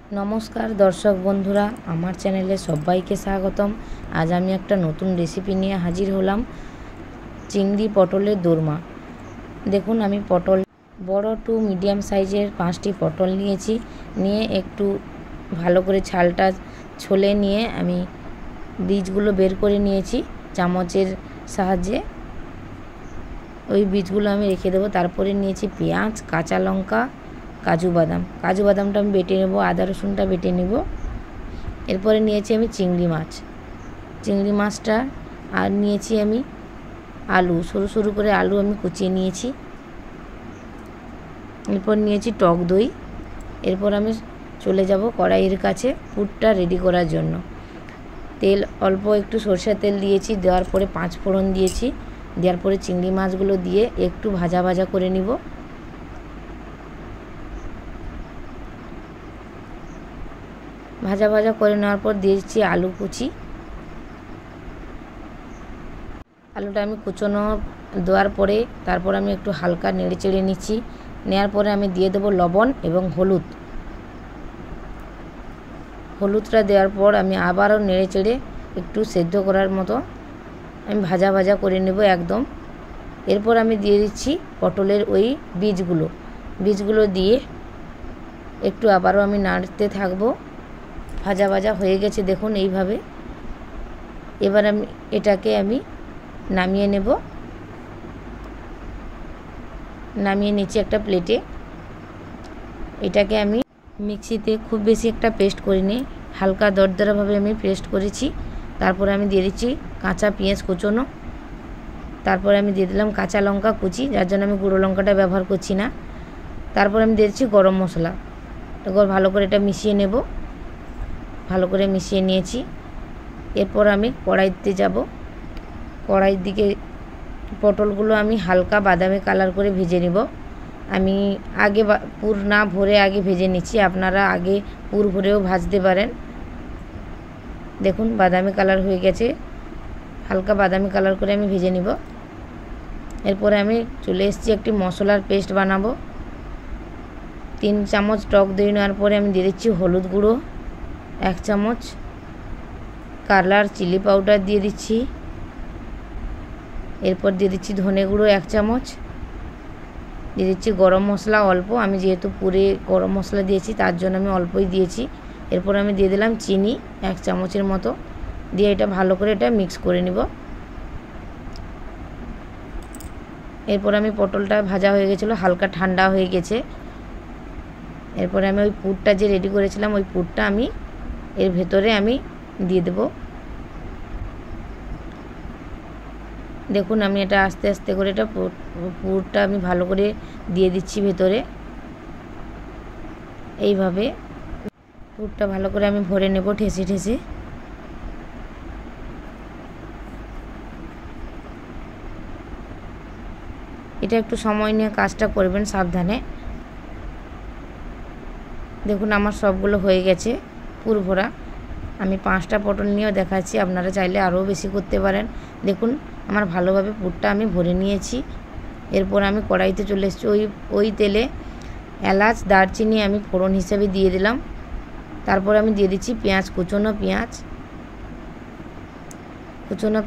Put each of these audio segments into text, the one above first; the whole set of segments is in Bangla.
नमस्कार दर्शक बंधुरा आमार चैनेले सबाइके स्वागतम। आज आमी एकटा नतून रेसिपि निये हाजिर हलाम, चिंगड़ी पटलेर दोरमा। देखुन आमी पटल बड़ो टू मीडियम साइजेर 5टी पटल नियेछि, निये एकटू भालो करे छालटा छुले निये आमी बीजगुलो बेर करे नियेछि चामचेर साहाज्ये। ओई बीजगुलो आमी रेखे देबो। तारपरे नियेछि पेঁয়াজ, काँचा लंका, काजू बादामटा आमी बेटे नेब, आदा रसुनटा बेटे नेब। एरपरे नियेछि आमी चिंगड़ी माछटा आर नियेछि आमी आलू, सरू सरू करे आलू आमी कुचिए नियेछि। एरपर नियेछि टक दई। एरपर आमी चले যাব कड़ाइয়ের কাছে পুরটা রেডি করার জন্য। তেল অল্প একটু সরষের তেল দিয়েছি, দেওয়ার পরে 5 ফোড়ন দিয়েছি, দেওয়ার পরে চিংড়ি মাছগুলো দিয়ে একটু ভাজা ভাজা করে নিব। ভাজা ভাজা করে নেওয়ার পর দিয়েছি আলু কুচি। আলুটা আমি কুচনো দেওয়ার পরে তারপর আমি একটু হালকা নেড়ে চেড়ে নিচ্ছি। নেওয়ার পরে আমি দিয়ে দেব লবণ এবং হলুদটা দেওয়ার পর আমি আবারও নেড়ে চেড়ে একটু সেদ্ধ করার মতো আমি ভাজা ভাজা করে নেব একদম। এরপর আমি দিয়ে দিচ্ছি পটলের ওই বীজগুলো দিয়ে একটু আবারও আমি নাড়তে থাকবো। ভাজা ভাজা হয়ে গেছে দেখুন এইভাবে। এবার আমি এটাকে নামিয়ে নেব। নামিয়ে নিচ্ছি একটা প্লেটে। এটাকে আমি মিক্সিতে খুব বেশি একটা পেস্ট করিনি, হালকা দরদরাভাবে আমি পেস্ট করেছি। তারপরে আমি দিয়ে দিচ্ছি কাঁচা পেঁয়াজ কুচোনো, তারপরে আমি দিয়ে দিলাম কাঁচা লঙ্কা কুচি, যার জন্য আমি গুঁড়ো লঙ্কাটা ব্যবহার করছি না। তারপরে আমি দিয়ে দিচ্ছি গরম মশলা। এবার ভালো করে এটা মিশিয়ে নেব। ভালো করে মিশিয়ে নিয়েছি। এরপর আমি কড়াইতে যাব। কড়াইয়ের দিকে পটলগুলো আমি হালকা বাদামি কালার করে ভেজে নেব। আমি আগে পুর না ভরে আগে ভেজে নিচ্ছি, আপনারা আগে পুর ভরেও ভাজতে পারেন। দেখুন বাদামি কালার হয়ে গেছে, হালকা বাদামি কালার করে আমি ভেজে নিব। এরপরে আমি চলে এসেছি একটি মশলার পেস্ট বানাবো। 3 চামচ টক দই নেওয়ার পরে আমি দিয়ে দিচ্ছি হলুদ গুঁড়ো 1 চামচ, কালার চিলি পাউডার দিয়ে দিচ্ছি। এরপর দিয়ে দিচ্ছি ধনে গুঁড়ো 1 চামচ, দিয়ে দিচ্ছি গরম মশলা অল্প, আমি যেহেতু পুরে গরম মশলা দিয়েছি তার জন্য আমি অল্পই দিয়েছি। এরপর আমি দিয়ে দিলাম চিনি 1 চামচের মতো, দিয়ে এটা ভালো করে এটা মিক্স করে নিব। এরপর আমি পটলটা ভাজা হয়ে গেছিলো, হালকা ঠান্ডা হয়ে গেছে। এরপরে আমি ওই পুরটা যে রেডি করেছিলাম ওই পুরটা আমি এর ভেতরে আমি দিয়ে দেব। দেখুন আমি এটা আস্তে আস্তে করে এটা পুরটা আমি ভালো করে দিয়ে দিচ্ছি ভেতরে। এইভাবে পুরটা ভালো করে আমি ভরে নেব ঠেসে ঠেসে। এটা একটু সময় নিয়ে কাজটা করবেন সাবধানে। দেখুন আমার সবগুলো হয়ে গেছে পুর ভরা। আমি 5টা পটল নিয়েও দেখাচ্ছি, আপনারা চাইলে আরও বেশি করতে পারেন। দেখুন আমার ভালোভাবে পুরটা আমি ভরে নিয়েছি। এরপর আমি কড়াইতে চলে এসেছি। ওই তেলে এলাচ দারচিনি আমি ফোড়ন হিসেবে দিয়ে দিলাম। তারপর আমি দিয়ে দিচ্ছি কুচনো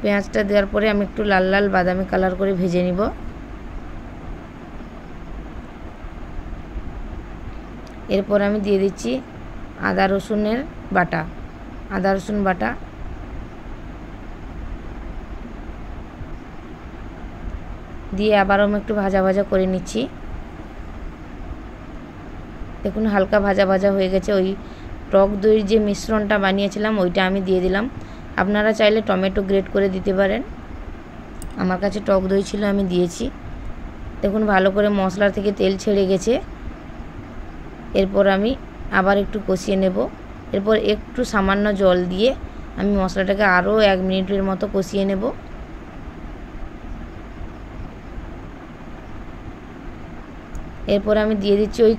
পেঁয়াজটা দেওয়ার পরে আমি একটু লাল লাল বাদামি কালার করে ভেজে নিব। এরপর আমি দিয়ে দিচ্ছি আদা রসুন বাটা। দিয়ে আবারও আমি একটু ভাজা ভাজা করে নিচ্ছি। দেখুন হালকা ভাজা ভাজা হয়ে গেছে। ওই টক দইয়ের যে মিশ্রণটা বানিয়েছিলাম ওইটা আমি দিয়ে দিলাম। আপনারা চাইলে টমেটো গ্রেট করে দিতে পারেন, আমার কাছে টক দই ছিল আমি দিয়েছি। দেখুন ভালো করে মশলা থেকে তেল ছেড়ে গেছে। এরপর আমি আবার একটু কষিয়ে নেব। এরপর একটু সামান্য জল দিয়ে আমি মশলাটাকে আরও 1 মিনিটের মতো কষিয়ে নেব। এরপর আমি দিয়ে দিচ্ছি ওই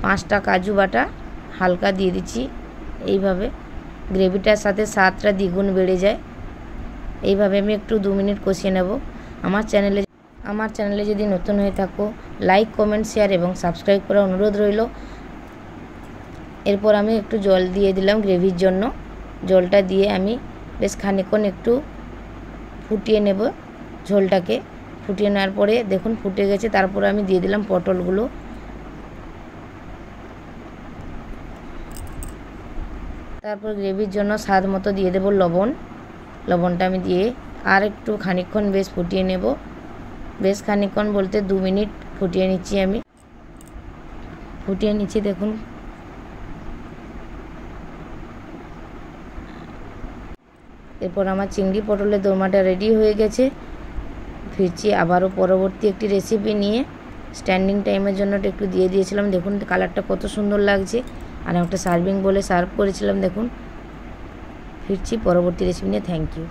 5টা কাজু বাটা হালকা দিয়ে দিচ্ছি। এইভাবে গ্রেভিটার সাথে স্বাদটা দ্বিগুণ বেড়ে যায়। এইভাবে আমি একটু 2 মিনিট কষিয়ে নেব। আমার চ্যানেলে যদি নতুন হয়ে থাকো লাইক কমেন্ট শেয়ার এবং সাবস্ক্রাইব করার অনুরোধ রইল। এরপর আমি একটু জল দিয়ে দিলাম গ্রেভির জন্য। জলটা দিয়ে আমি বেশ খানিকক্ষণ একটু ফুটিয়ে নেব ঝোলটাকে। ফুটিয়ে নেওয়ার পরে দেখুন ফুটে গেছে, তারপরে আমি দিয়ে দিলাম পটলগুলো। তারপর গ্রেভির জন্য স্বাদ মতো দিয়ে দেব লবণ। লবণটা আমি দিয়ে আর একটু খানিকক্ষণ বেশ ফুটিয়ে নেব। বেশ খানিকক্ষণ বলতে 2 মিনিট ফুটিয়ে নিচ্ছি আমি। ফুটিয়ে নিচ্ছি দেখুন। এরপর আমার চিংড়ি পটলের দোরমাটা রেডি হয়ে গেছে। ফিরছি আবারও পরবর্তী একটি রেসিপি নিয়ে। স্ট্যান্ডিং টাইমের জন্য একটু দিয়ে দিয়েছিলাম, দেখুন কালারটা কত সুন্দর লাগছে। আর একটা সার্ভিং বলে সার্ভ করেছিলাম, দেখুন। ফিরছি পরবর্তী রেসিপি নিয়ে। Thank you.